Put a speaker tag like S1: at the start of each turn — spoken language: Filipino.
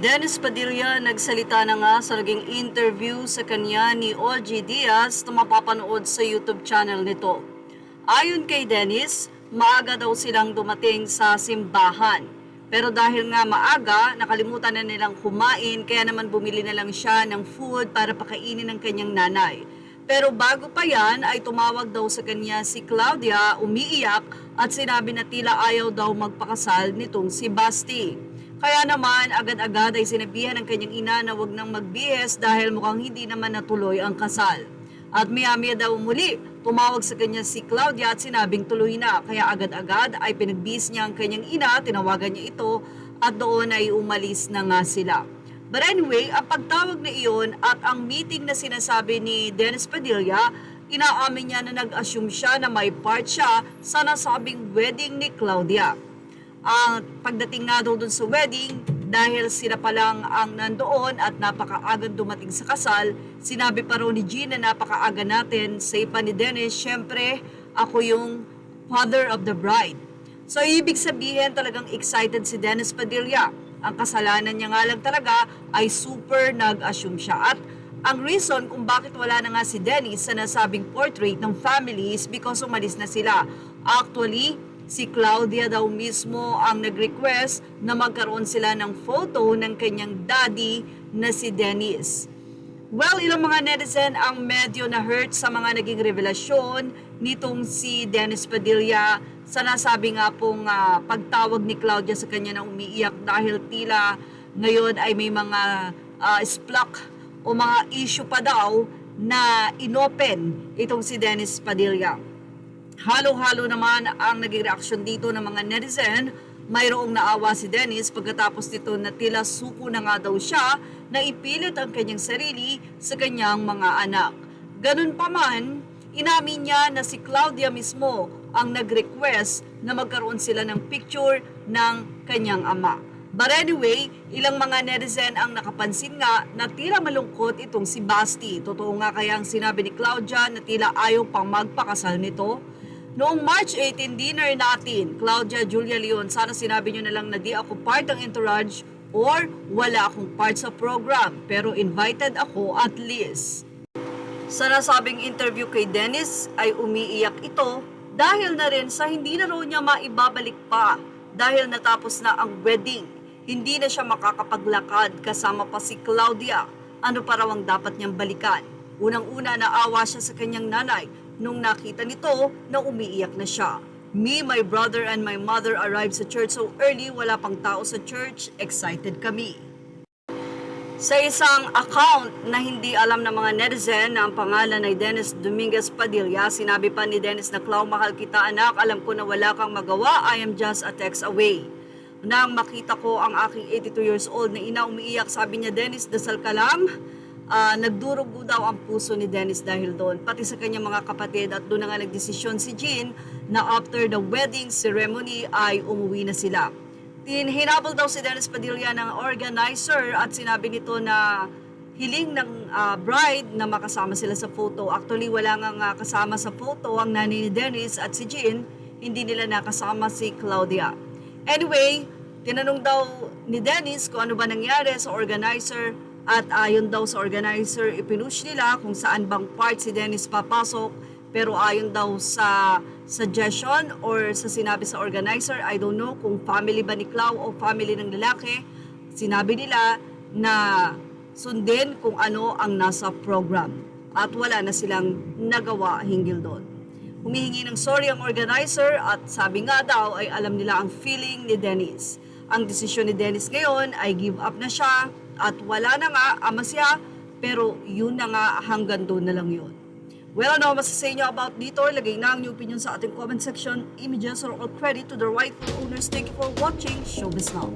S1: Dennis Padilla nagsalita na nga sa naging interview sa kanya ni OG Diaz na mapapanood sa YouTube channel nito. Ayon kay Dennis, maaga daw silang dumating sa simbahan. Pero dahil nga maaga, nakalimutan na nilang kumain kaya naman bumili na lang siya ng food para pakainin ng kanyang nanay. Pero bago pa yan ay tumawag daw sa kanya si Claudia, umiiyak at sinabi na tila ayaw daw magpakasal nitong si Basti. Kaya naman agad-agad ay sinabihan ng kanyang ina na wag nang magbihes dahil mukhang hindi naman natuloy ang kasal. At maya-maya daw muli, tumawag sa kanya si Claudia at sinabing tuloy na. Kaya agad-agad ay pinagbihis niya ang kanyang ina, tinawagan niya ito at doon ay umalis na nga sila. But anyway, ang pagtawag na iyon at ang meeting na sinasabi ni Dennis Padilla, inaamin niya na nag-assume siya na may part siya sa nasabing wedding ni Claudia. Ang pagdating nga daw dun sa wedding, dahil sila pa lang ang nandoon at napakaagang dumating sa kasal, sinabi pa raw ni Jean na napakaaga natin, say pa ni Dennis, syempre ako yung father of the bride. So ibig sabihin talagang excited si Dennis Padilla. Ang kasalanan niya nga lang talaga ay super nag-assume siya. At ang reason kung bakit wala na nga si Dennis sa nasabing portrait ng family is because umalis na sila. Actually, si Claudia daw mismo ang nag-request na magkaroon sila ng photo ng kanyang daddy na si Dennis. Well, ilang mga netizen ang medyo na-hurt sa mga naging revelasyon nitong si Dennis Padilla sa nasabi nga pong pagtawag ni Claudia sa kanya na umiiyak dahil tila ngayon ay may mga splak o mga issue pa daw na inopen itong si Dennis Padilla. Halo-halo naman ang naging reaksyon dito ng mga netizen. Mayroong naawa si Dennis pagkatapos nito na tila suko na nga daw siya na ipilit ang kanyang sarili sa kanyang mga anak. Ganun pa man, inamin niya na si Claudia mismo ang nag-request na magkaroon sila ng picture ng kanyang ama. But anyway, ilang mga netizen ang nakapansin nga na tila malungkot itong si Basti. Totoo nga kaya ang sinabi ni Claudia na tila ayaw pang magpakasal nito? Noong March 18 dinner natin, Claudia Julia Leon, sana sinabi nyo na lang na di ako part ng entourage or wala akong part sa program, pero invited ako at least. Sa nasabing interview kay Dennis ay umiiyak ito dahil na rin sa hindi na raw niya maibabalik pa dahil natapos na ang wedding. Hindi na siya makakapaglakad kasama pa si Claudia. Ano pa raw ang dapat niyang balikan? Unang-una naawa siya sa kanyang nanay nung nakita nito na umiiyak na siya. Me, my brother, and my mother arrived sa church so early, wala pang tao sa church, excited kami. Sa isang account na hindi alam ng mga netizen na ang pangalan ay Dennis Dominguez Padilla, sinabi pa ni Dennis na Clau, mahal kita anak, alam ko na wala kang magawa, I am just a text away. Nang makita ko ang aking 82 years old na ina umiiyak, sabi niya, Dennis, dasal ka lang. Nagdurugo daw ang puso ni Dennis dahil doon, pati sa kanyang mga kapatid, at doon na nga nagdesisyon si Jean na after the wedding ceremony ay umuwi na sila. Hinabol daw si Dennis Padilla ng organizer at sinabi nito na hiling ng bride na makasama sila sa photo. Actually, wala nga kasama sa photo ang nanay ni Dennis at si Jean, hindi nila nakasama si Claudia. Anyway, tinanong daw ni Dennis kung ano ba nangyari sa organizer. At ayon daw sa organizer, ipinush nila kung saan bang part si Dennis papasok. Pero ayon daw sa suggestion or sa sinabi sa organizer, I don't know kung family ba ni Clau o family ng lalaki, sinabi nila na sundin kung ano ang nasa program. At wala na silang nagawa hinggil doon. Humihingi ng sorry ang organizer at sabi nga daw ay alam nila ang feeling ni Dennis. Ang desisyon ni Dennis ngayon ay give up na siya. At wala na nga, ama siya, pero yun na nga, hanggang doon na lang yun. Well, ano masasay nyo about dito? Lagay na ang inyong opinion sa ating comment section. Images or all credit to the rightful owners. Thank you for watching Showbiz Now.